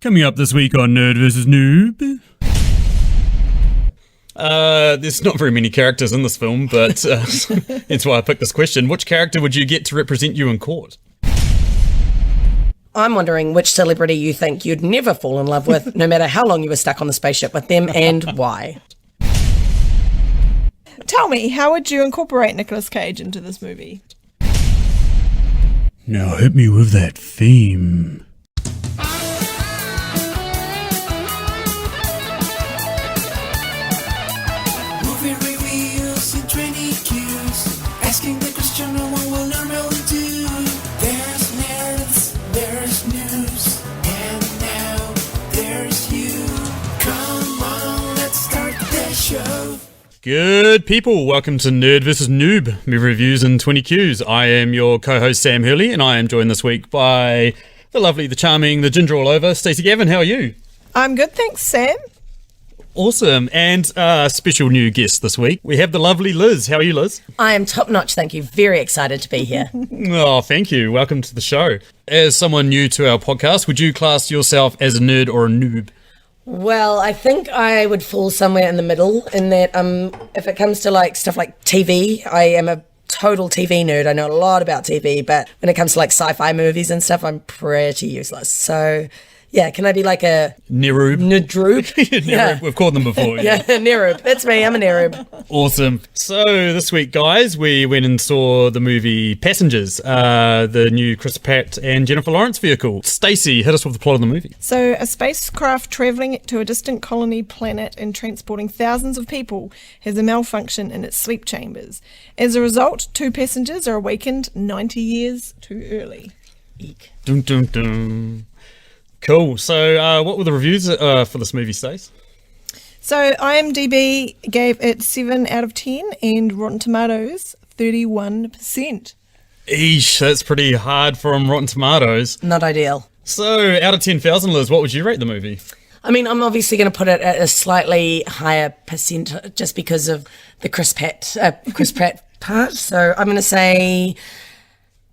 Coming up this week on Nerd vs. Newb. There's not very many characters in this film, but that's why I picked this question. Which character would you get to represent you in court? I'm wondering which celebrity you think you'd never fall in love with, no matter how long you were stuck on the spaceship with them, and why. Tell me, how would you incorporate Nicolas Cage into this movie? Now hit me with that theme. Movie reviews in 20 cues, asking the question no one will learn how to do. There's nerds, there's news, and now there's you. Come on, let's start the show. Good people, welcome to Nerd vs. Newb, movie reviews in 20 Qs. I am your co-host Sam Hurley, and I am joined this week by the lovely, the charming, the ginger all over, Stacey Gavin. How are you? I'm good, thanks, Sam. Awesome, and a special new guest this week. We have the lovely Liz. How are you, Liz? I am top notch, thank you. Very excited to be here. Oh, thank you. Welcome to the show. As someone new to our podcast, would you class yourself as a nerd or a noob? Well, I think I would fall somewhere in the middle in that if it comes to like stuff like TV, I am a total TV nerd. I know a lot about TV, but when it comes to like sci-fi movies and stuff, I'm pretty useless. So yeah, can I be like a Neroob. Nedroob? Neroob. We've called them before. Yeah, Neroob. That's me. I'm a Neroob. Awesome. So this week, guys, we went and saw the movie Passengers, the new Chris Pratt and Jennifer Lawrence vehicle. Stacey, hit us with the plot of the movie. So, a spacecraft travelling to a distant colony planet and transporting thousands of people has a malfunction in its sleep chambers. As a result, 2 passengers are awakened 90 years too early. Eek. Dun, dun, dun. Cool. So what were the reviews for this movie, Stace? So, IMDb gave it 7 out of 10 and Rotten Tomatoes 31%. Eesh, that's pretty hard from Rotten Tomatoes. Not ideal. So out of 10,000, Liz, what would you rate the movie? I mean, I'm obviously going to put it at a slightly higher percent just because of the Chris Pratt part. So I'm going to say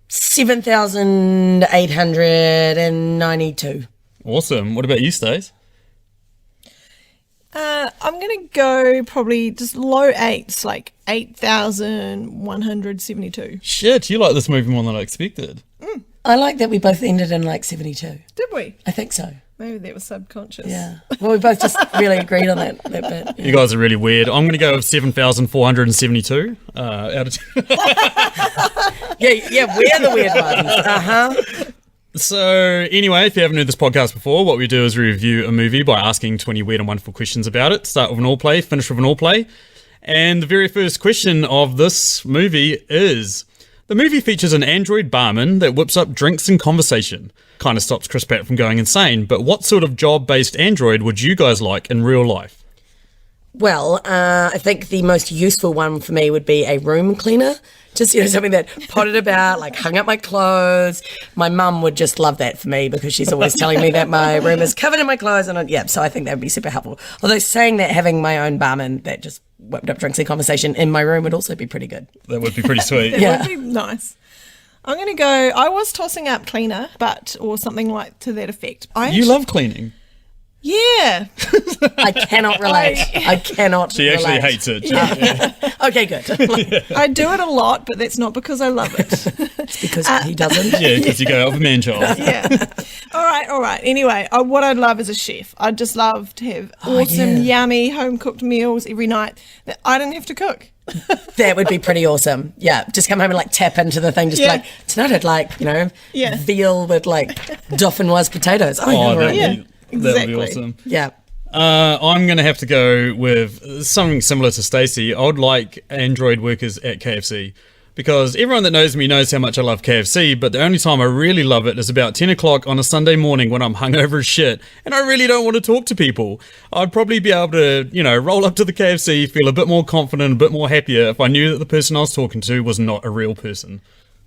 7,892. Awesome. What about you, Stace? I'm going to go probably just low 8s, like 8,172. Shit, you like this movie more than I expected. I like that we both ended in like 72. Did we? I think so. Maybe that was subconscious. Yeah. Well, we both just really agreed on that bit. You guys are really weird. I'm going to go with 7,472 out of 10. Yeah, we're the weird ones. Uh-huh. So anyway, if you haven't heard this podcast before, what we do is review a movie by asking 20 weird and wonderful questions about it. Start with an all play, finish with an all play. And the very first question of this movie is, the movie features an android barman that whips up drinks and conversation. Kind of stops Chris Pratt from going insane, but what sort of job-based android would you guys like in real life? Well, I think the most useful one for me would be a room cleaner. Just, something that potted about, like hung up my clothes. My mum would just love that for me because she's always telling me that my room is covered in my clothes. And so I think that would be super helpful. Although saying that having my own barman that just whipped up drinks and conversation in my room would also be pretty good. That would be pretty sweet. That would be nice. I'm going to go, I was tossing up cleaner, or something like to that effect. You love cleaning. Yeah. I cannot relate. I cannot She actually relate. hates it. Yeah. Okay, good. I do it a lot, but that's not because I love it. It's because he doesn't. Yeah, because you go out with man-child. Yeah. All right. Anyway, what I'd love is a chef. I'd just love to have awesome, yummy, home-cooked meals every night that I don't have to cook. That would be pretty awesome. Yeah, just come home and like tap into the thing. Just like, tonight I'd like, veal with like dauphinoise potatoes. That would be awesome. Yeah. I'm going to have to go with something similar to Stacey. I would like android workers at KFC because everyone that knows me knows how much I love KFC, but the only time I really love it is about 10 o'clock on a Sunday morning when I'm hungover as shit and I really don't want to talk to people. I'd probably be able to, roll up to the KFC, feel a bit more confident, a bit more happier if I knew that the person I was talking to was not a real person.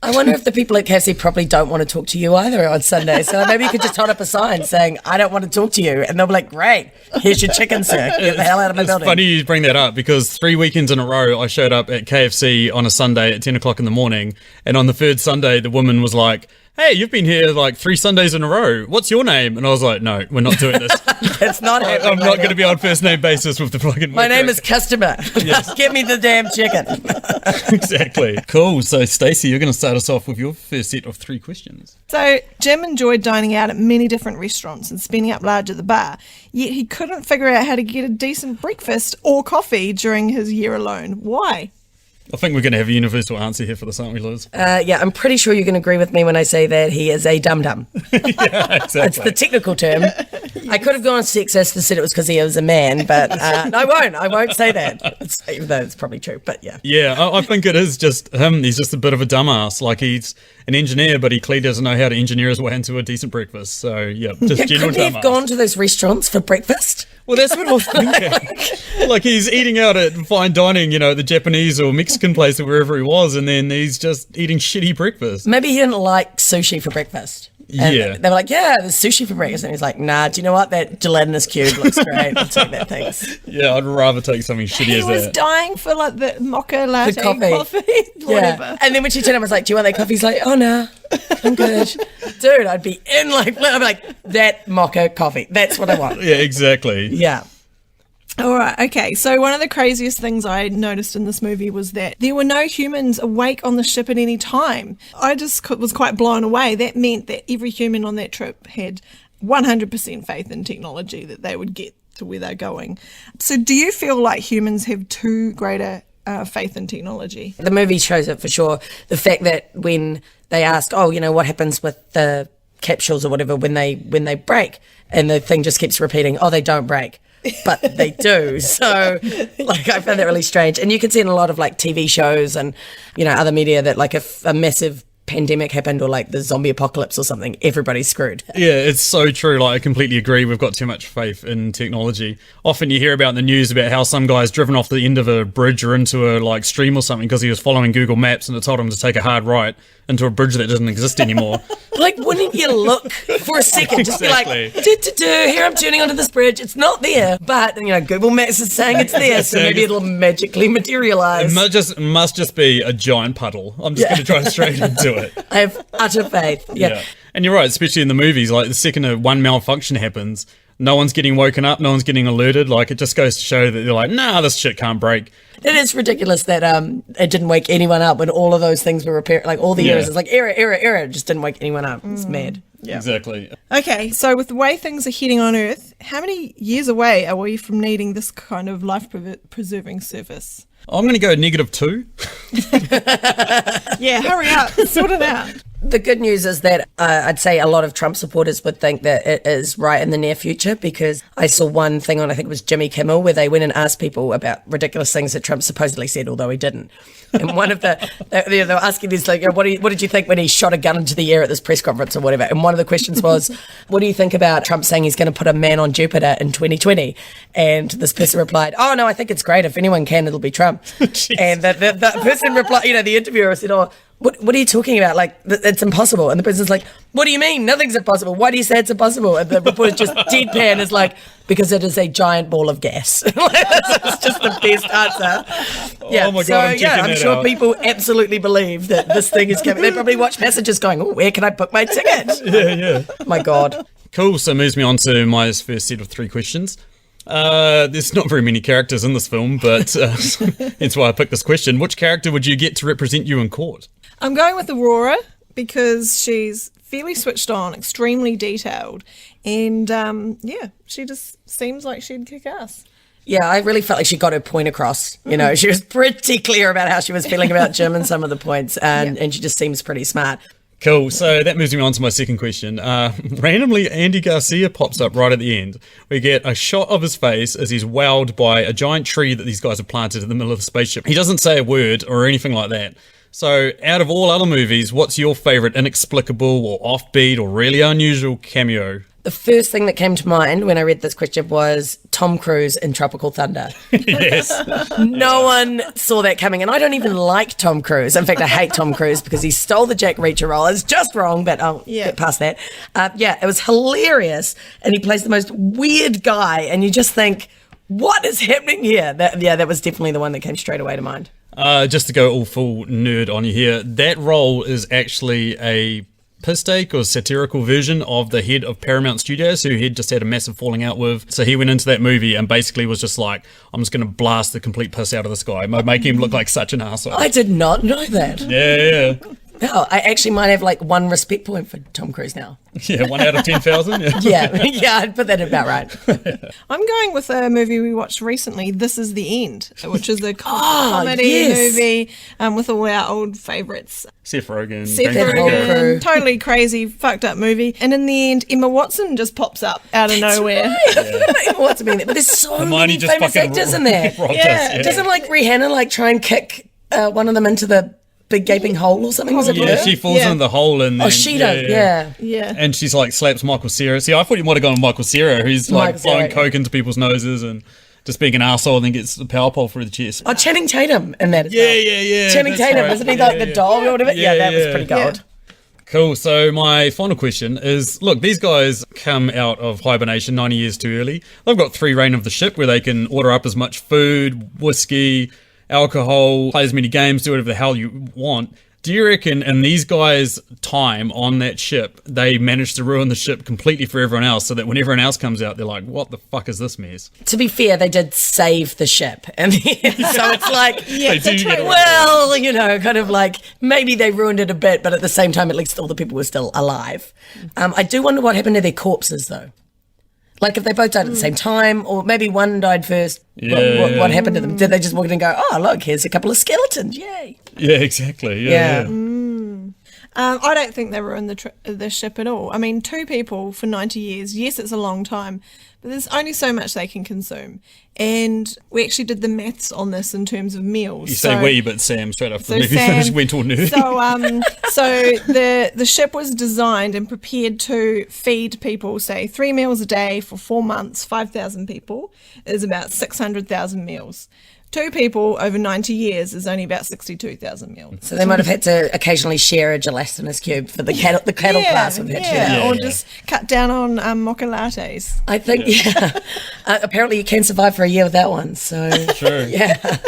I wonder if the people at KFC probably don't want to talk to you either on Sunday. So maybe you could just hold up a sign saying, I don't want to talk to you. And they'll be like, great, here's your chicken, sir. Get the hell out of my building. It's funny you bring that up because 3 weekends in a row, I showed up at KFC on a Sunday at 10 o'clock in the morning. And on the third Sunday, the woman was like, hey, you've been here like 3 Sundays in a row. What's your name? And I was like, no, we're not doing this. That's not happening. I'm not going to be on first name basis with the fucking My name worker. is Customer. Get me the damn chicken. Exactly. Cool. So, Stacey, you're going to start us off with your first set of 3 questions. So, Jim enjoyed dining out at many different restaurants and spending up large at the bar, yet he couldn't figure out how to get a decent breakfast or coffee during his year alone. Why? I think we're going to have a universal answer here for this, aren't we, Liz? Yeah, I'm pretty sure you can agree with me when I say that he is a dum-dum. Yeah, exactly. It's the technical term. I could have gone sexist and said it was because he was a man, but no, I won't. I won't say that. Even though it's probably true, but yeah. Yeah, I think it is just him. He's just a bit of a dumbass. Like, he's an engineer, but he clearly doesn't know how to engineer his way into a decent breakfast. So, yeah, just Yeah, general couldn't he dumbass. have gone to those restaurants for breakfast? Well, that's what I was thinking. Like, he's eating out at fine dining, you know, the Japanese or Mexican place or wherever he was, and then he's just eating shitty breakfast. Maybe he didn't like sushi for breakfast. And Yeah. they were like, yeah, there's sushi for breakfast. And he's like, nah, do you know what? That gelatinous cube looks great. I'll take that, thanks. Yeah, I'd rather take something shitty He as was that. dying for like the mocha latte The coffee. whatever. Yeah. And then when she turned around and was like, do you want that coffee? He's like, oh, no, I'm good. Dude, I'd be in like, I'd be like, that mocha coffee. That's what I want. Yeah, exactly. Yeah. All right, okay. So one of the craziest things I noticed in this movie was that there were no humans awake on the ship at any time. I just was quite blown away. That meant that every human on that trip had 100% faith in technology that they would get to where they're going. So do you feel like humans have too greater faith in technology? The movie shows it for sure. The fact that when they ask, oh, you know, what happens with the capsules or whatever when they break, and the thing just keeps repeating, oh, they don't break. But they do. So, like, I found that really strange. And you can see in a lot of, like, TV shows and, you know, other media that, like, if a massive pandemic happened or, like, the zombie apocalypse or something, everybody's screwed. Yeah, it's so true. Like, I completely agree. We've got too much faith in technology. Often you hear about in the news about how some guy's driven off the end of a bridge or into a, like, stream or something because he was following Google Maps and it told him to take a hard right into a bridge that doesn't exist anymore. Like, wouldn't you look for a second? Just Exactly. be like, here I'm turning onto this bridge. It's not there. But, you know, Google Maps is saying it's there, so maybe it'll magically materialise. It must just be a giant puddle. I'm just going to drive straight into it. I have utter faith. Yeah. And you're right, especially in the movies, like the second one malfunction happens, no one's getting woken up, no one's getting alerted. Like, it just goes to show that they're like, nah, this shit can't break. It is ridiculous that it didn't wake anyone up when all of those things were repaired. Like, all the errors. It's like, error. It just didn't wake anyone up. It's mad. Yeah. Exactly. Okay, so with the way things are heading on Earth, how many years away are we from needing this kind of life-preserving service? I'm going to go -2. Yeah, hurry up, sort it out. The good news is that I'd say a lot of Trump supporters would think that it is right in the near future, because I saw one thing on, I think it was Jimmy Kimmel, where they went and asked people about ridiculous things that Trump supposedly said, although he didn't. And one of they were asking this, like, what did you think when he shot a gun into the air at this press conference or whatever? And one of the questions was, what do you think about Trump saying he's going to put a man on Jupiter in 2020? And this person replied, oh, no, I think it's great. If anyone can, it'll be Trump. And the person replied, you know, the interviewer said, oh, what are you talking about? Like, it's impossible. And the person's like, what do you mean? Nothing's impossible. Why do you say it's impossible? And the reporter just deadpan is like, because it is a giant ball of gas. It's just the best answer. Yeah. Oh my God, so, I'm checking I'm that sure out. people absolutely believe that this thing is coming. They probably watch Passages going, oh, where can I book my ticket? Yeah. My God. Cool. So it moves me on to my first set of 3 questions. There's not very many characters in this film, but that's why I picked this question. Which character would you get to represent you in court? I'm going with Aurora because she's fairly switched on, extremely detailed, and she just seems like she'd kick ass. Yeah, I really felt like she got her point across. You know, she was pretty clear about how she was feeling about Jim and some of the points, and she just seems pretty smart. Cool. So that moves me on to my second question. Randomly, Andy Garcia pops up right at the end. We get a shot of his face as he's wowed by a giant tree that these guys have planted in the middle of the spaceship. He doesn't say a word or anything like that. So out of all other movies, what's your favourite inexplicable or offbeat or really unusual cameo? The first thing that came to mind when I read this question was Tom Cruise in Tropical Thunder. Yes. No one saw that coming, and I don't even like Tom Cruise. In fact, I hate Tom Cruise because he stole the Jack Reacher role. It's just wrong, but I'll get past that. It was hilarious, and he plays the most weird guy, and you just think, what is happening here? That was definitely the one that came straight away to mind. Just to go all full nerd on you here, that role is actually a piss take or satirical version of the head of Paramount Studios, who he'd just had a massive falling out with. So he went into that movie and basically was just like, I'm just going to blast the complete piss out of this guy, make him look like such an arsehole. I did not know that. Yeah. No, I actually might have like one respect point for Tom Cruise now. Yeah, 1 out of 10,000. Yeah, I'd put that about right. I'm going with a movie we watched recently, This Is the End, which is a comedy movie with all our old favourites. Seth Rogen. Crew. Totally crazy, fucked up movie. And in the end, Emma Watson just pops up out of nowhere. Right. What's been there? But there's so Hermione many just famous fucking actors in there. robbed us, Yeah. Doesn't like Rihanna like try and kick one of them into the big gaping hole or something? Was it Yeah, her? she falls in the hole and then, Oh, she does, yeah. Yeah. And she's like slaps Michael Cera. See, I thought you might have gone with Michael Cera, who's like Michael blowing Cera. coke into people's noses and just being an arsehole and then gets the power pole through the chest. Oh, Channing Tatum in that as well. Yeah. Channing that's Tatum, right. isn't he like the dog or whatever? Yeah, that was pretty gold. Cool. So my final question is, look, these guys come out of hibernation 90 years too early. They've got free reign of the ship where they can order up as much food, whiskey, alcohol, play as many games, do whatever the hell you want. Do you reckon in these guys' time on that ship, they managed to ruin the ship completely for everyone else so that when everyone else comes out, they're like, what the fuck is this mess? To be fair, they did save the ship. And so it's like, They do get away. well, you know, kind of like maybe they ruined it a bit, but at the same time, at least all the people were still alive. I do wonder what happened to their corpses, though. Like if they both died at the same time, or maybe one died first. What happened to them? Did they just walk in and go, oh, look, here's a couple of skeletons, yay. Yeah, exactly. Yeah. I don't think they ruined the ship at all. I mean, 2 people for 90 years, yes, it's a long time, but there's only so much they can consume. And we actually did the maths on this in terms of meals. You say we, but Sam straight after the movie Sam- finished went all nerd. So the ship was designed and prepared to feed people, say, 3 meals a day for 4 months, 5,000 people, is about 600,000 meals. 2 people over 90 years is only about 62,000 meals. So they might have had to occasionally share a gelatinous cube for the cattle class would have had to do that. Or just cut down on mocha lattes. I think, apparently you can survive for a year with that one. So, True. yeah.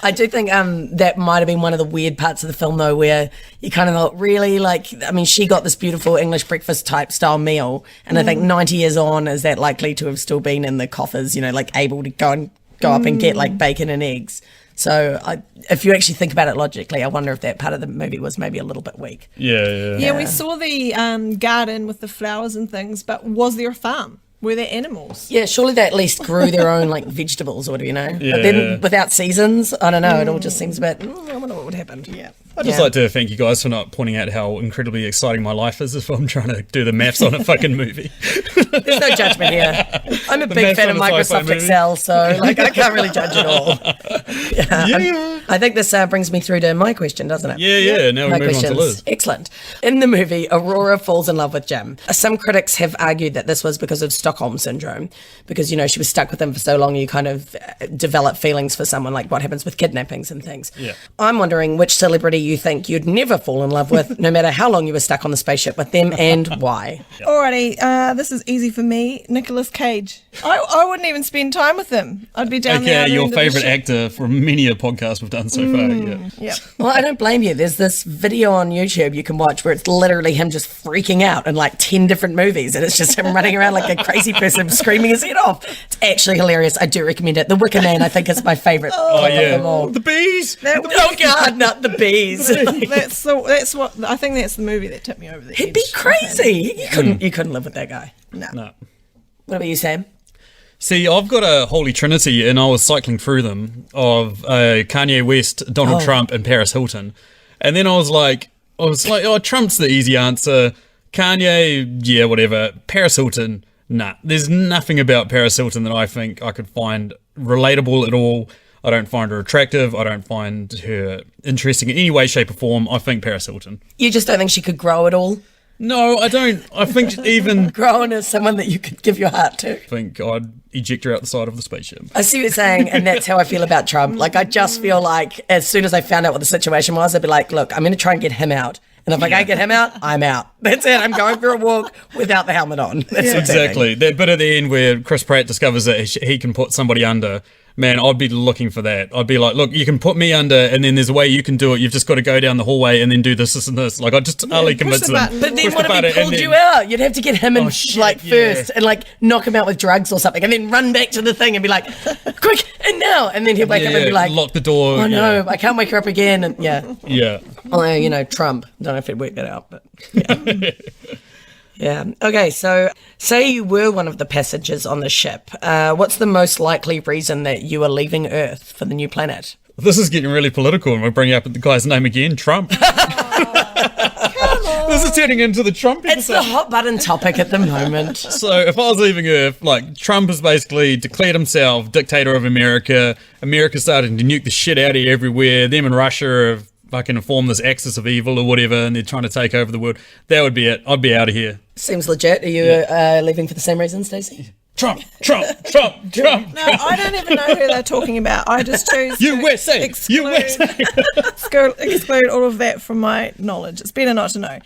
I do think that might have been one of the weird parts of the film, though, where you kind of thought, really, like, I mean, she got this beautiful English breakfast type style meal. And I think 90 years on, is that likely to have still been in the coffers, you know, like able to go up and get like bacon and eggs. So if you actually think about it logically, I wonder if that part of the movie was maybe a little bit weak. Yeah, we saw the garden with the flowers and things, but was there a farm? Were there animals? Yeah, surely they at least grew their own like vegetables or whatever, you know. But then without seasons, I don't know, it all just seems a bit, I wonder what would happen. Yeah. I'd just like to thank you guys for not pointing out how incredibly exciting my life is if I'm trying to do the maths on a fucking movie. There's no judgment here. I'm a big maths fan on of a sci-fi Microsoft movie. Excel, so like I can't really judge at all. I think this brings me through to my question, doesn't it? Yeah. Now we My move on to questions. Liz. Excellent. In the movie, Aurora falls in love with Jim. Some critics have argued that this was because of Stockholm Syndrome, because, you know, she was stuck with him for so long, you kind of develop feelings for someone, like what happens with kidnappings and things. Yeah. I'm wondering which celebrity you think you'd never fall in love with, no matter how long you were stuck on the spaceship with them, and why. Alrighty, this is easy for me. Nicolas Cage. I wouldn't even spend time with him. I'd be down the Okay, other your end of the favourite ship. actor from many a podcast we've done so far. Yeah. Yeah. Well, I don't blame you. There's this video on YouTube you can watch where it's literally him just freaking out in like 10 different movies, and it's just him running around like a crazy person screaming his head off. It's actually hilarious. I do recommend it. The Wicker Man, I think, is my favourite Oh, of yeah. them all. The bees! Oh God, not the bees. That's what I think. That's the movie that tipped me over the edge. He'd be crazy. You couldn't live with that guy. No. What about you, Sam? See, I've got a holy trinity, and I was cycling through them of Kanye West, Donald Trump, and Paris Hilton. And then I was like, oh, Trump's the easy answer. Kanye, yeah, whatever. Paris Hilton, nah. There's nothing about Paris Hilton that I think I could find relatable at all. I don't find her attractive. I don't find her interesting in any way, shape, or form. I think Paris Hilton. You just don't think she could grow at all? No, I don't. I think even Growing as someone that you could give your heart to? think I'd eject her out the side of the spaceship. I see what you're saying, and that's how I feel about Trump. Like, I just feel like as soon as I found out what the situation was, I'd be like, look, I'm going to try and get him out. And if I can't get him out, I'm out. That's it. I'm going for a walk without the helmet on. That's what's happening. Exactly. That bit at the end where Chris Pratt discovers that he can put somebody under man, I'd be looking for that. I'd be like, look, you can put me under, and then there's a way you can do it. You've just got to go down the hallway and then do this, and this. Like, I just totally convince the them. button. But then Push what the if he button pulled and you then- out? You'd have to get him in shit, first and like knock him out with drugs or something, and then run back to the thing and be like, quick, and now, and then he'll wake up and be like, lock the door. oh no, I can't wake her up again, and Yeah. although Trump, don't know if he'd work that out, but yeah. Yeah. Okay, so say you were one of the passengers on the ship. What's the most likely reason that you are leaving Earth for the new planet? This is getting really political, and we'll bring up the guy's name again, Trump. This is turning into the Trump episode. It's the hot button topic at the moment. So if I was leaving Earth, like, Trump has basically declared himself dictator of America. America's starting to nuke the shit out of you everywhere. Them and Russia have fucking formed this axis of evil or whatever, and they're trying to take over the world. That would be it. I'd be out of here. Seems legit. Are you leaving for the same reason, Stacey? Trump, Trump, Trump, Trump. No, I don't even know who they're talking about. I just choose to USA, exclude all of that from my knowledge. It's better not to know.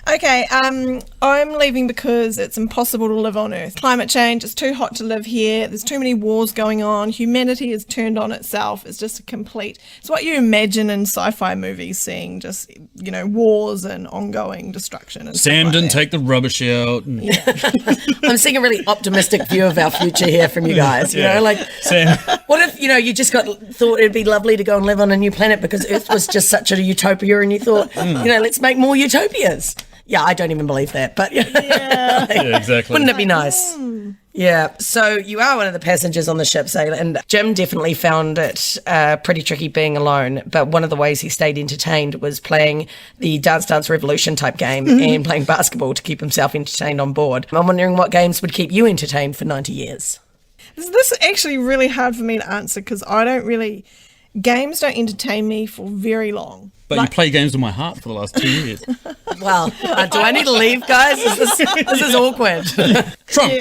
Okay, I'm leaving because it's impossible to live on Earth. Climate change, it's too hot to live here. There's too many wars going on. Humanity is turned on itself. It's just it's what you imagine in sci-fi movies, seeing just, wars and ongoing destruction. And Sam stuff like didn't that. take the rubbish out. And I'm seeing a really optimistic view of our future here from you guys. Sam, What if, you just thought it'd be lovely to go and live on a new planet because Earth was just such a utopia and you thought, let's make more utopias. Yeah, I don't even believe that, but yeah, exactly. wouldn't it be nice? Yeah, so you are one of the passengers on the ship, Sailor, and Jim definitely found it pretty tricky being alone, but one of the ways he stayed entertained was playing the Dance Dance Revolution type game and playing basketball to keep himself entertained on board. I'm wondering what games would keep you entertained for 90 years? This is actually really hard for me to answer because games don't entertain me for very long. But you play games with my heart for the last 2 years. Well, do I need to leave, guys? This is awkward. Trump.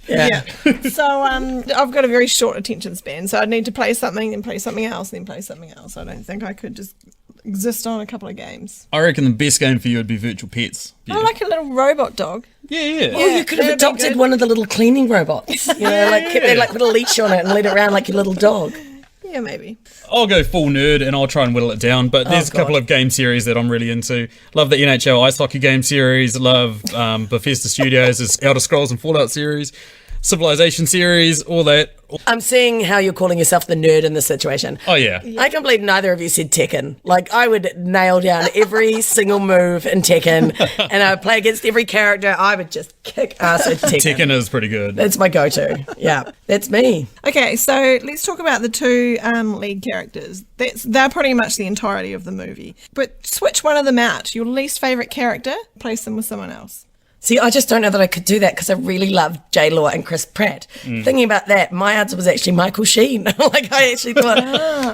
Yeah. So I've got a very short attention span, so I'd need to play something, then play something else, then play something else. I don't think I could just exist on a couple of games. I reckon the best game for you would be Virtual Pets. I like a little robot dog. Yeah. Well, you could have that'd be adopted good. one of the little cleaning robots. Put a leash on it and let it around like your little dog. Yeah, maybe. I'll go full nerd and I'll try and whittle it down. But there's a couple of game series that I'm really into. Love the NHL Ice Hockey game series. Love Bethesda Studios' Elder Scrolls and Fallout series. Civilization series, all that. I'm seeing how you're calling yourself the nerd in this situation. Oh, yeah. I can't believe neither of you said Tekken. Like, I would nail down every single move in Tekken, and I would play against every character. I would just kick ass at Tekken. Tekken is pretty good. That's my go-to. Yeah, that's me. Okay, so let's talk about the two lead characters. They're pretty much the entirety of the movie. But switch one of them out. Your least favourite character, place them with someone else. See, I just don't know that I could do that because I really love J-Law and Chris Pratt. Thinking about that, my answer was actually Michael Sheen. Like, I actually thought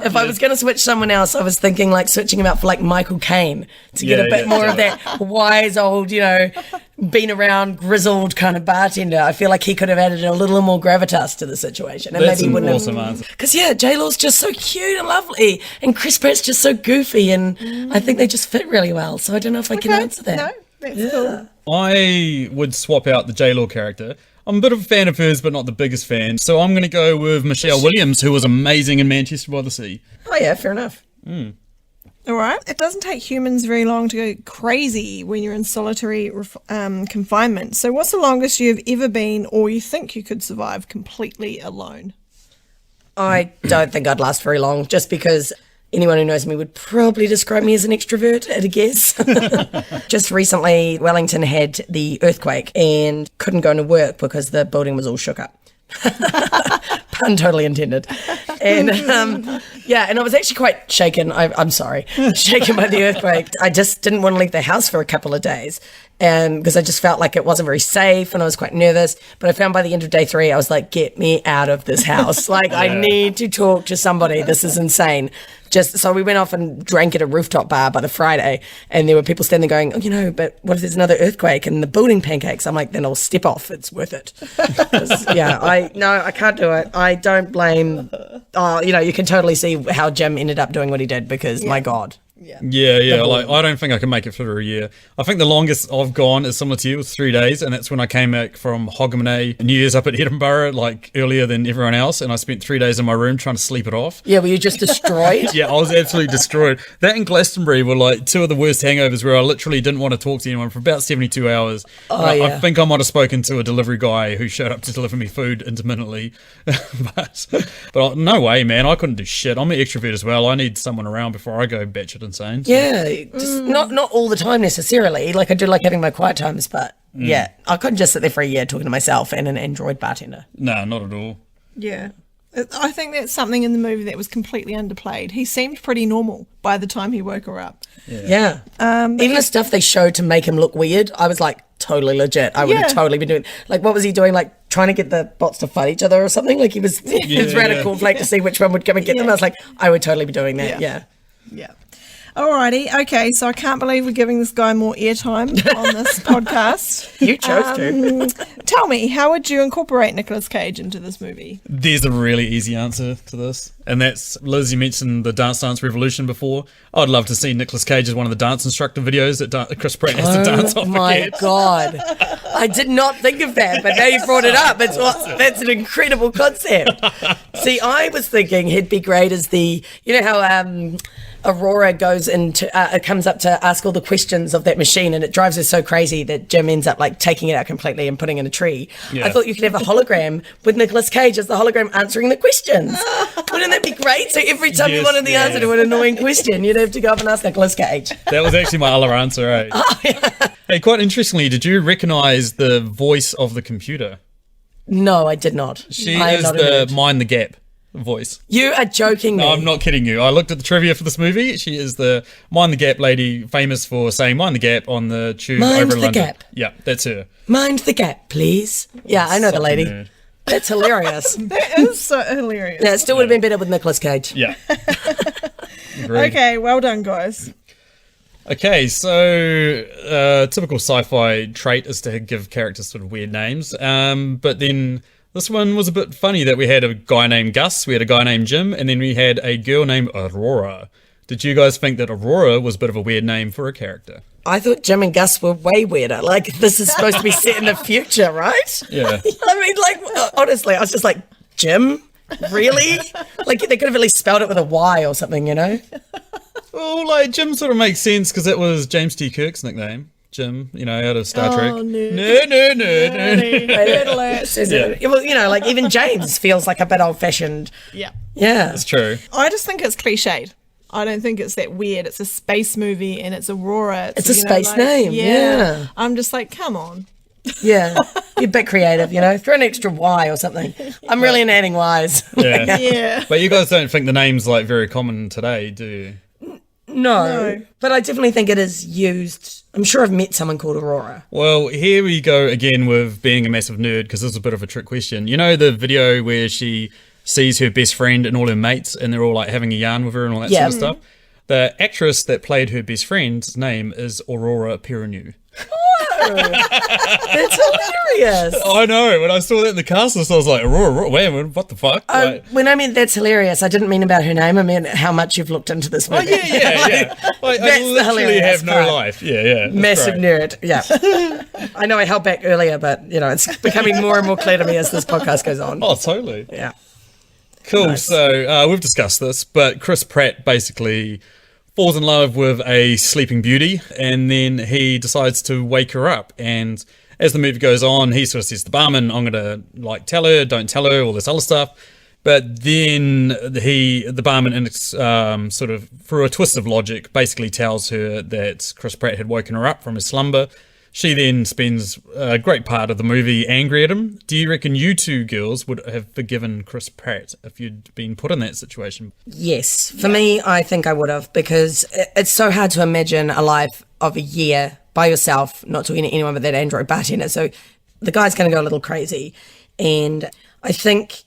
if I was going to switch someone else, I was thinking like switching him out for like Michael Caine to get a bit more of that wise old, been around, grizzled kind of bartender. I feel like he could have added a little more gravitas to the situation. And That's maybe an wouldn't awesome answer. Because, J-Law's just so cute and lovely. And Chris Pratt's just so goofy. And I think they just fit really well. So I don't know if I can answer that. No, that's cool. I would swap out the J-Law character. I'm a bit of a fan of hers, but not the biggest fan. So I'm going to go with Michelle Williams, who was amazing in Manchester by the Sea. Oh, yeah, fair enough. All right. It doesn't take humans very long to go crazy when you're in solitary confinement. So what's the longest you've ever been or you think you could survive completely alone? I don't think I'd last very long, just because anyone who knows me would probably describe me as an extrovert at a guess. Just recently, Wellington had the earthquake and couldn't go into work because the building was all shook up. Pun totally intended. And and I was actually quite shaken. I'm sorry, shaken by the earthquake. I just didn't want to leave the house for a couple of days, and because I just felt like it wasn't very safe, and I was quite nervous. But I found by the end of day 3, I was like, "Get me out of this house! Like, I need to talk to somebody. This is insane." So we went off and drank at a rooftop bar by the Friday, and there were people standing there going, "Oh, but what if there's another earthquake and the building pancakes?" I'm like, "Then I'll step off. It's worth it." I can't do it. I don't blame. You can totally see how Jim ended up doing what he did because my God. Yeah. Like, I don't think I can make it for a year. I think the longest I've gone is similar to you, was 3 days, and that's when I came back from Hogmanay New Year's up at Edinburgh, like earlier than everyone else, and I spent 3 days in my room trying to sleep it off. Yeah, were you just destroyed? Yeah, I was absolutely destroyed. That and Glastonbury were like two of the worst hangovers where I literally didn't want to talk to anyone for about 72 hours. I think I might have spoken to a delivery guy who showed up to deliver me food intermittently. but no way, man. I couldn't do shit. I'm an extrovert as well. I need someone around before I go batshit insane. Yeah, just not all the time necessarily. Like, I do like having my quiet times, but yeah, I couldn't just sit there for a year talking to myself and an Android bartender. No, not at all. Yeah. I think that's something in the movie that was completely underplayed. He seemed pretty normal by the time he woke her up. Yeah. Even the stuff they showed to make him look weird, I was like, totally legit. I would have totally been doing. Like, what was he doing? Like, trying to get the bots to fight each other or something? Like, he was around a cornflake to see which one would come and get them. I was like, I would totally be doing that. Yeah. Alrighty, okay, so I can't believe we're giving this guy more airtime on this podcast. You chose to. Tell me, how would you incorporate Nicolas Cage into this movie? There's a really easy answer to this, and that's, Liz, you mentioned the Dance Revolution before. I'd love to see Nicolas Cage as one of the dance instructor videos that Chris Pratt has to dance off. Oh my God. I did not think of that, but now you brought it up. That's an incredible concept. See, I was thinking he'd be great as the, you know how Aurora goes into, comes up to ask all the questions of that machine, and it drives her so crazy that Jim ends up like taking it out completely and putting it in a tree. I thought you could have a hologram with Nicolas Cage as the hologram answering the questions. Wouldn't that be great? So every time you wanted the answer to an annoying question, you'd have to go up and ask Nicolas Cage. That was actually my other answer, eh? Hey, quite interestingly, did you recognise the voice of the computer? No, I did not. She is the Mind the Gap voice. You are joking me. No, I'm not kidding you. I looked at the trivia for this movie. She is the Mind the Gap lady, famous for saying Mind the Gap on the tube over in London. Mind the Gap. Yeah, that's her. Mind the Gap, please. Yeah, I know the lady. Nerd. That's hilarious. That is so hilarious. Yeah, it still would have been better with Nicolas Cage. Yeah. Agreed. Okay, well done, guys. Okay, so typical sci-fi trait is to give characters sort of weird names. But then this one was a bit funny that we had a guy named Gus, we had a guy named Jim, and then we had a girl named Aurora. Did you guys think that Aurora was a bit of a weird name for a character? I thought Jim and Gus were way weirder. Like, this is supposed to be set in the future, right? Yeah. I mean, like, honestly, I was just like, Jim? Really? Like, they could have at least spelled it with a Y or something, you know? Well, like, Jim sort of makes sense because it was James T. Kirk's nickname. Jim, you know, out of Star Trek. Nerd. Well, you know, like, even James feels like a bit old-fashioned. Yeah. Yeah. That's true. I just think it's cliched. I don't think it's that weird. It's a space movie and it's Aurora. It's a space name, yeah. I'm just like, come on. Yeah. You're a bit creative, you know? Throw an extra Y or something. I'm really into adding Ys. Yeah. Yeah. But you guys don't think the name's, like, very common today, do you? No. But I definitely think it is used. I'm sure I've met someone called Aurora. Well, here we go again with being a massive nerd, because this is a bit of a trick question. You know the video where she sees her best friend and all her mates, and they're all like having a yarn with her and all that sort of stuff? The actress that played her best friend's name is Aurora Perrineau. That's hilarious. I know. When I saw that in the cast list, I was like, Aurora, wait, what the fuck? When I meant that's hilarious, I didn't mean about her name. I meant how much you've looked into this movie. Yeah. Like, I That's the literally hilarious have no part. life. Yeah. That's Massive great. nerd. Yeah. I know I held back earlier, but, you know, it's becoming more and more clear to me as this podcast goes on. Oh, totally. Yeah. Cool. Nice. So we've discussed this, but Chris Pratt basically falls in love with a sleeping beauty, and then he decides to wake her up. And as the movie goes on, he sort of says to the barman, I'm going to like tell her, don't tell her, all this other stuff. But then the barman, sort of through a twist of logic, basically tells her that Chris Pratt had woken her up from his slumber. She then spends a great part of the movie angry at him. Do you reckon you two girls would have forgiven Chris Pratt if you'd been put in that situation? Yes. For me, I think I would have, because it's so hard to imagine a life of a year by yourself, not talking to anyone but that Android bartender. So the guy's going to go a little crazy. And I think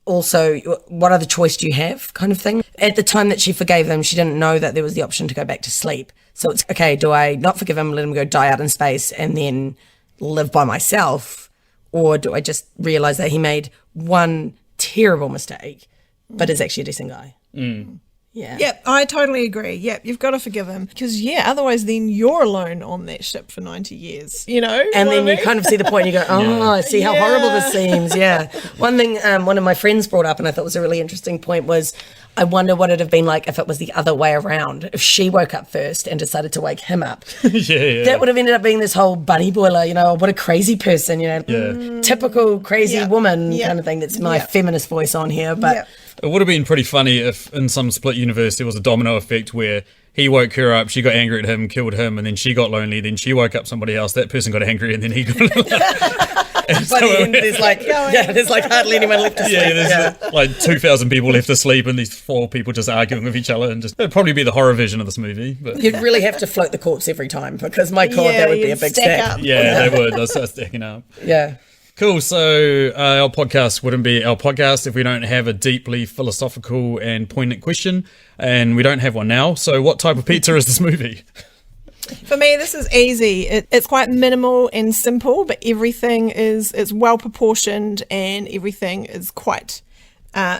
also, what other choice do you have, kind of thing? At the time that she forgave him, she didn't know that there was the option to go back to sleep. So it's, okay, do I not forgive him, let him go die out in space and then live by myself? Or do I just realise that he made one terrible mistake, but is actually a decent guy? Yeah. Yep, I totally agree. Yep, you've got to forgive him. Because, otherwise then you're alone on that ship for 90 years, And what then I you mean? kind of see the point, you go, I see how horrible this seems, One thing one of my friends brought up, and I thought was a really interesting point, was I wonder what it'd have been like if it was the other way around. If she woke up first and decided to wake him up. That would have ended up being this whole bunny boiler, what a crazy person, typical crazy woman kind of thing. That's my feminist voice on here, but... It would have been pretty funny if in some split universe there was a domino effect where he woke her up, she got angry at him, killed him, and then she got lonely, then she woke up somebody else, that person got angry, and then he got And by the end, there's like hardly anyone left to sleep. There's like 2,000 people left asleep and these 4 people just arguing with each other, and it'd probably be the horror version of this movie. But You'd really have to float the corpse every time, because my God, that would be a big stack. up. yeah, they would. They'll start stacking up. Yeah. Cool. So our podcast wouldn't be our podcast if we don't have a deeply philosophical and poignant question, and we don't have one now. So what type of pizza is this movie? For me, this is easy. It's quite minimal and simple, but everything is well proportioned and everything is quite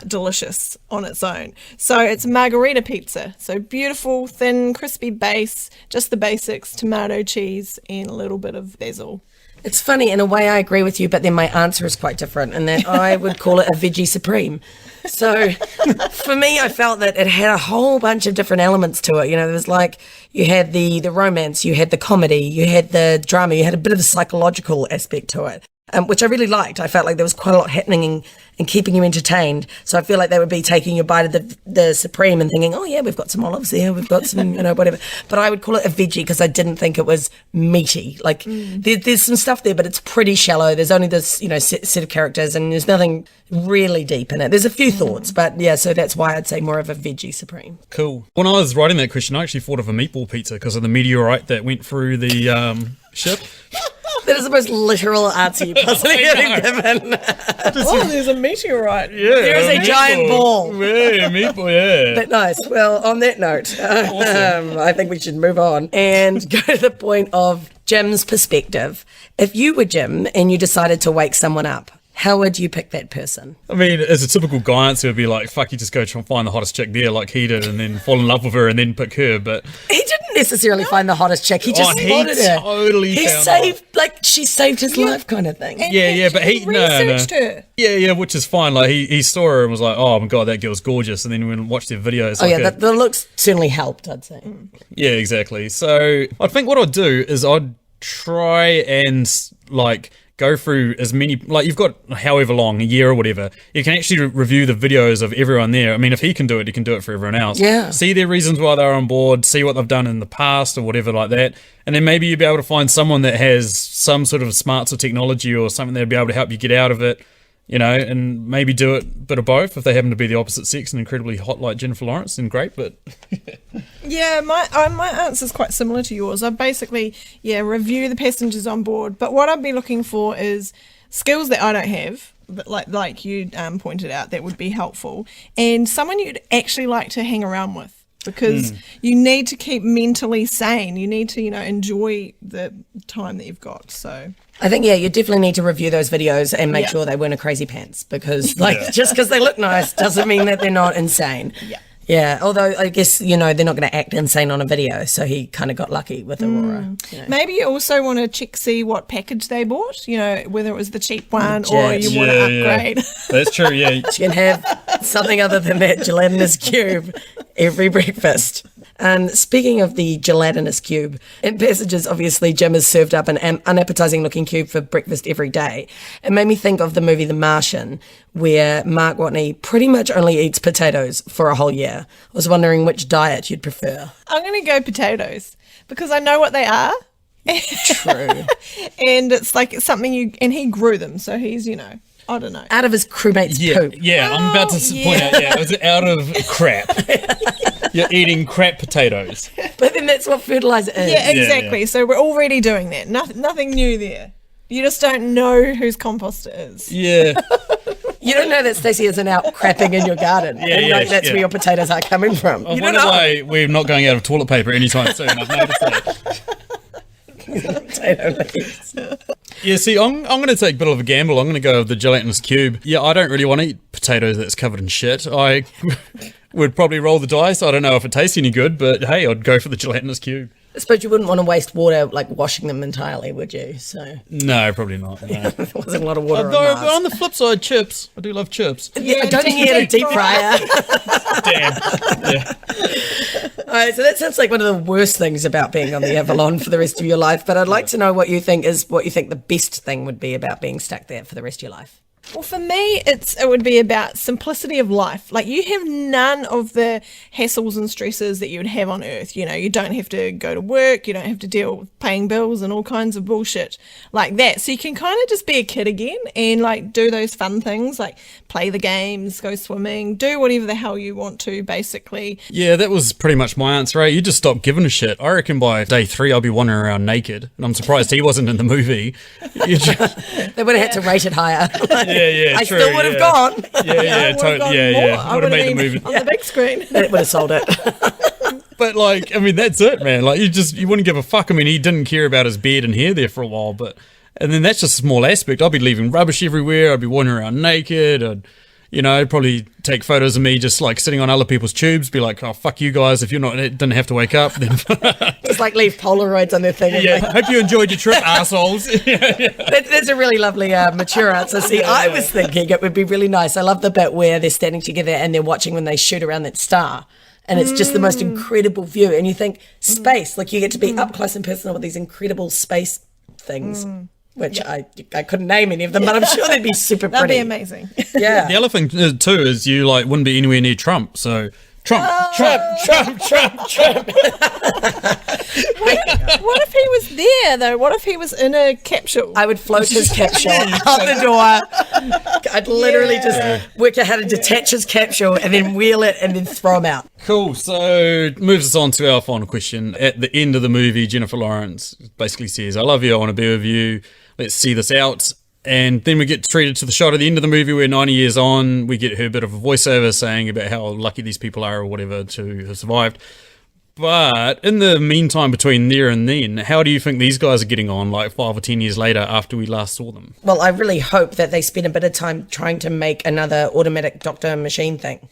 delicious on its own. So it's margarita pizza. So beautiful, thin, crispy base, just the basics, tomato, cheese, and a little bit of basil. It's funny, in a way I agree with you, but then my answer is quite different, in that I would call it a veggie supreme. So for me, I felt that it had a whole bunch of different elements to it. There was like, you had the romance, you had the comedy, you had the drama, you had a bit of the psychological aspect to it. Which I really liked. I felt like there was quite a lot happening and keeping you entertained. So I feel like they would be taking your bite of the Supreme and thinking, we've got some olives there, we've got some, whatever. But I would call it a veggie because I didn't think it was meaty. Like, there's some stuff there, but it's pretty shallow. There's only this, set of characters, and there's nothing really deep in it. There's a few thoughts, but so that's why I'd say more of a veggie Supreme. Cool. When I was writing that question, I actually thought of a meatball pizza because of the meteorite that went through the ship. That is the most literal answer you possibly could have given. There's a meteorite. Yeah, There is a giant ball. Yeah, meatball, yeah. But nice. Well, on that note, I think we should move on and go to the point of Jim's perspective. If you were Jim and you decided to wake someone up, how would you pick that person? I mean, as a typical guy answer would be like, fuck, you just go try and find the hottest chick there like he did and then fall in love with her and then pick her, but... He didn't necessarily find the hottest chick. He just spotted her. Totally found she saved his life kind of thing. Yeah, but he researched her. Yeah, which is fine. Like he saw her and was like, "Oh my god, that girl's gorgeous." And then we watched their videos. The looks certainly helped, I'd say. Yeah, exactly. So I think what I'd do is I'd try and go through as many, you've got however long, a year or whatever, you can actually review the videos of everyone there. I mean, if he can do it, he can do it for everyone else. Yeah. See their reasons why they're on board, see what they've done in the past or whatever like that. And then maybe you'll be able to find someone that has some sort of smarts or technology or something that'll be able to help you get out of it, and maybe do it a bit of both. If they happen to be the opposite sex and incredibly hot like Jennifer Lawrence, then great, but... Yeah, my answer's quite similar to yours. I basically, review the passengers on board. But what I'd be looking for is skills that I don't have, but like you pointed out, that would be helpful. And someone you'd actually like to hang around with. Because you need to keep mentally sane. You need to, enjoy the time that you've got. So I think, you definitely need to review those videos and make sure they weren't a crazy pants. Because, just because they look nice doesn't mean that they're not insane. Yeah. Yeah, although I guess, they're not going to act insane on a video, so he kind of got lucky with Aurora. Maybe you also want to see what package they bought, whether it was the cheap one or you want to upgrade. Yeah. That's true, yeah. You can have something other than that gelatinous cube every breakfast. And speaking of the gelatinous cube, in Passages, obviously, Jim is served up an unappetizing looking cube for breakfast every day. It made me think of the movie The Martian, where Mark Watney pretty much only eats potatoes for a whole year. I was wondering which diet you'd prefer. I'm going to go potatoes because I know what they are. True. And it's something and he grew them, so he's, I don't know. Out of his crewmate's poop. Yeah, I'm about to point out, it was out of crap. You're eating crap potatoes. But then that's what fertilizer is. Yeah, exactly. Yeah. So we're already doing that. Nothing new there. You just don't know whose compost it is. Yeah. You don't know that Stacey isn't out crapping in your garden. That's where your potatoes are coming from. I wonder why we're not going out of toilet paper anytime soon. I've noticed that. Potato leaves. Yeah, see, I'm going to take a bit of a gamble. I'm going to go with the gelatinous cube. Yeah, I don't really want to eat potatoes that's covered in shit. Would probably roll the dice. I don't know if it tastes any good, but hey, I'd go for the gelatinous cube. I suppose you wouldn't want to waste water, like washing them entirely, would you? So No, probably not. No. there wasn't a lot of water on Although, Mars. but on the flip side, chips. I do love chips. Yeah, I don't think he had a deep fryer. Damn. Yeah. All right, so that sounds like one of the worst things about being on the Avalon for the rest of your life. But I'd like to know what you think the best thing would be about being stuck there for the rest of your life. Well, for me, it would be about simplicity of life. Like, you have none of the hassles and stresses that you would have on Earth. You know, you don't have to go to work, you don't have to deal with paying bills and all kinds of bullshit like that. So you can kind of just be a kid again and, like, do those fun things, like play the games, go swimming, do whatever the hell you want to, basically. Yeah, that was pretty much my answer, eh? You just stop giving a shit. I reckon by day 3 I'll be wandering around naked, and I'm surprised he wasn't in the movie. You just- They would have had to rate it higher. yeah, I true, still would have yeah. gone. Yeah, totally. Yeah. Would have made the movie. on the big screen. It would have sold it. But like, I mean, that's it, man. Like, you wouldn't give a fuck. I mean, he didn't care about his beard and hair there for a while, and then that's just a small aspect. I'd be leaving rubbish everywhere. I'd be wandering around naked. I'd probably take photos of me just like sitting on other people's tubes. Be like, oh fuck you guys. If didn't have to wake up, then Just like leave Polaroids on their thing. And yeah. like, Hope you enjoyed your trip, assholes. That's a really lovely mature answer. See, I was thinking it would be really nice. I love the bit where they're standing together and they're watching when they shoot around that star. And it's just the most incredible view. And you think space, like you get to be up close and personal with these incredible space things, which I couldn't name any of them, but I'm sure they'd be super That'd pretty. be amazing. Yeah. The other thing too is you like wouldn't be anywhere near Trump. So Trump. What if he was there, though? What if he was in a capsule? I would float his capsule out the door. I'd literally just work out how to detach his capsule and then wheel it and then throw him out. Cool. So moves us on to our final question. At the end of the movie, Jennifer Lawrence basically says, "I love you. I want to be with you. Let's see this out." And then we get treated to the shot at the end of the movie where 90 years on, we get her bit of a voiceover saying about how lucky these people are or whatever to have survived. But in the meantime, between there and then, how do you think these guys are getting on like 5 or 10 years later after we last saw them? Well, I really hope that they spend a bit of time trying to make another automatic doctor machine thing.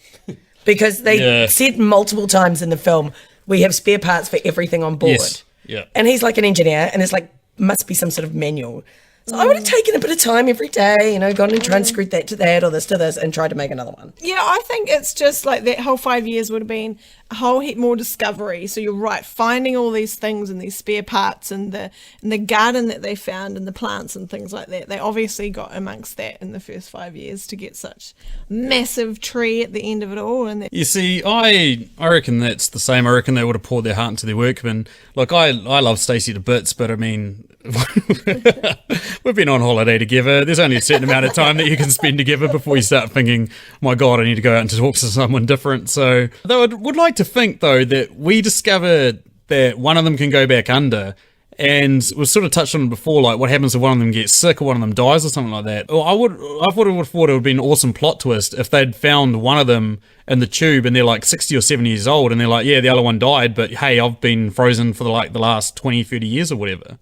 Because they said multiple times in the film, we have spare parts for everything on board. Yes. Yeah. And he's like an engineer, and it's like, must be some sort of manual. So I would have taken a bit of time every day, gone and tried and screwed that to that or this to this and tried to make another one. Yeah, I think it's just like that whole 5 years would have been a whole heap more discovery. So you're right, finding all these things and these spare parts and the garden that they found and the plants and things like that. They obviously got amongst that in the first 5 years to get such massive tree at the end of it all. And You see, I reckon that's the same. I reckon they would have poured their heart into their workmen. Like, I love Stacey to bits, but I mean, we've been on holiday together. There's only a certain amount of time that you can spend together before you start thinking, my God, I need to go out and talk to someone different. So, though I would like to think, though, that we discovered that one of them can go back under. And we've sort of touched on it before, like what happens if one of them gets sick or one of them dies or something like that. Or I would have thought it would have been an awesome plot twist if they'd found one of them in the tube and they're like 60 or 70 years old and they're like, yeah, the other one died, but hey, I've been frozen for the last 20, 30 years or whatever.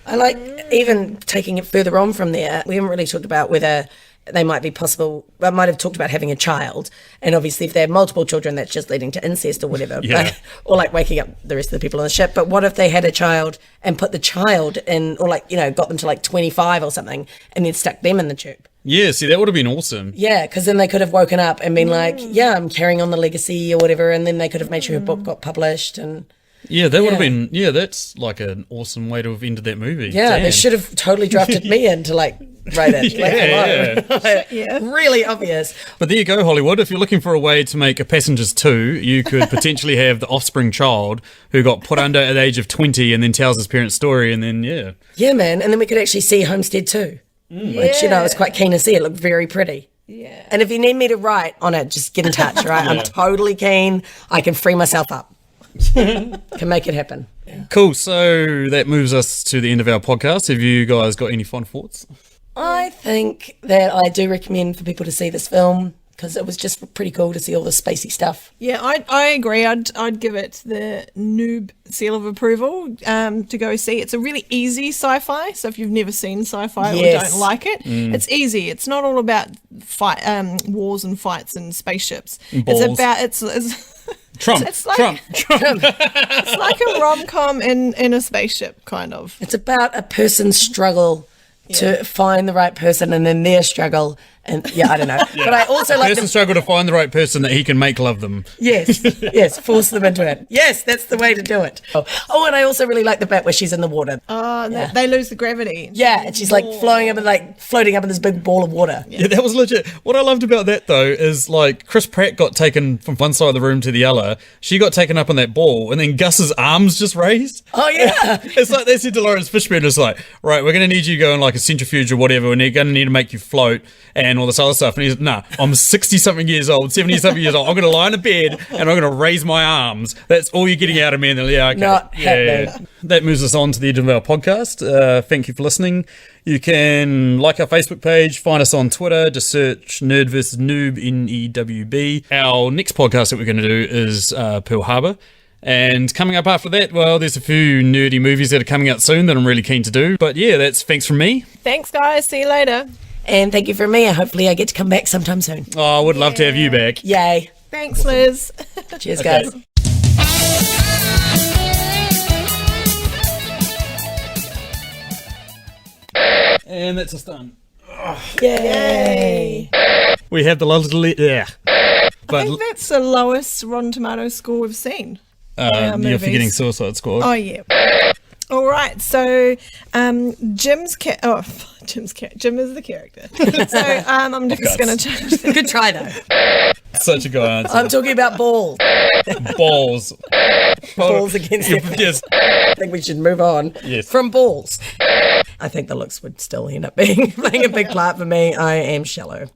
I like even taking it further on from there. We haven't really talked about whether they might be possible. I might have talked about having a child, and obviously if they have multiple children, that's just leading to incest or whatever. Yeah. But, or like waking up the rest of the people on the ship. But what if they had a child and put the child in, or got them to like 25 or something, and then stuck them in the tube? Yeah, see, that would have been awesome. Yeah, because then they could have woken up and been like, yeah, I'm carrying on the legacy or whatever, and then they could have made sure her book got published and. Yeah, that would have been, that's like an awesome way to have ended that movie. Yeah, Damn. they should have totally drafted me in to write it. Hello. Really obvious. But there you go, Hollywood. If you're looking for a way to make a Passengers 2, you could potentially have the offspring child who got put under at the age of 20 and then tells his parents' story and then, Yeah, man. And then we could actually see Homestead too, which, I was quite keen to see. It looked very pretty. Yeah. And if you need me to write on it, just get in touch, right? I'm totally keen. I can free myself up. Can make it happen. Cool. So that moves us to the end of our podcast. Have you guys got any final thoughts? I think that I do recommend for people to see this film. because it was just pretty cool to see all the spacey stuff. Yeah, I agree. I'd give it the Newb seal of approval to go see. It's a really easy sci-fi. So if you've never seen sci-fi or don't like it, it's easy. It's not all about wars and fights and spaceships. Balls. It's about Trump. It's like Trump. it's like a rom-com in a spaceship, kind of. It's about a person's struggle to find the right person, and then their struggle. And I don't know. But I also like Person struggle to find the right person that he can make love them. Yes, force them into it. Yes, that's the way to do it. Oh, and I also really like the bit where she's in the water. They lose the gravity. Yeah, and she's like floating up in this big ball of water. Yeah, that was legit. What I loved about that though is like Chris Pratt got taken from one side of the room to the other. She got taken up on that ball, and then Gus's arms just raised. Oh yeah. It's like they said to Lawrence Fishburne, it's like, right, we're going to need you to go in like a centrifuge or whatever, and they're going to need to make you float and all this other stuff. And he's nah, I'm 60-something years old, 70-something years old. I'm going to lie in a bed and I'm going to raise my arms. That's all you're getting out of me. And they're like, yeah, okay. Not happening. That moves us on to the end of our podcast. Thank you for listening. You can like our Facebook page, find us on Twitter, just search Nerd vs. Newb, N-E-W-B. Our next podcast that we're going to do is Pearl Harbor. And coming up after that, well, there's a few nerdy movies that are coming out soon that I'm really keen to do. But yeah, that's thanks from me. Thanks, guys. See you later. And thank you for me. Hopefully I get to come back sometime soon. Oh, I would love to have you back. Yay. Thanks, Liz. Cheers, guys. And that's us done. Yay. We have the lovely, yeah. I But think that's the lowest Rotten Tomato score we've seen. you're movies. forgetting Suicide Squad. Oh, yeah. All right, so Jim is the character. So I'm just going to change that. Good try, though. Such a good answer. I'm talking about balls. Balls. Balls against it. Yes. I think we should move on Yes. from balls. I think the looks would still end up playing a big part for me. I am shallow.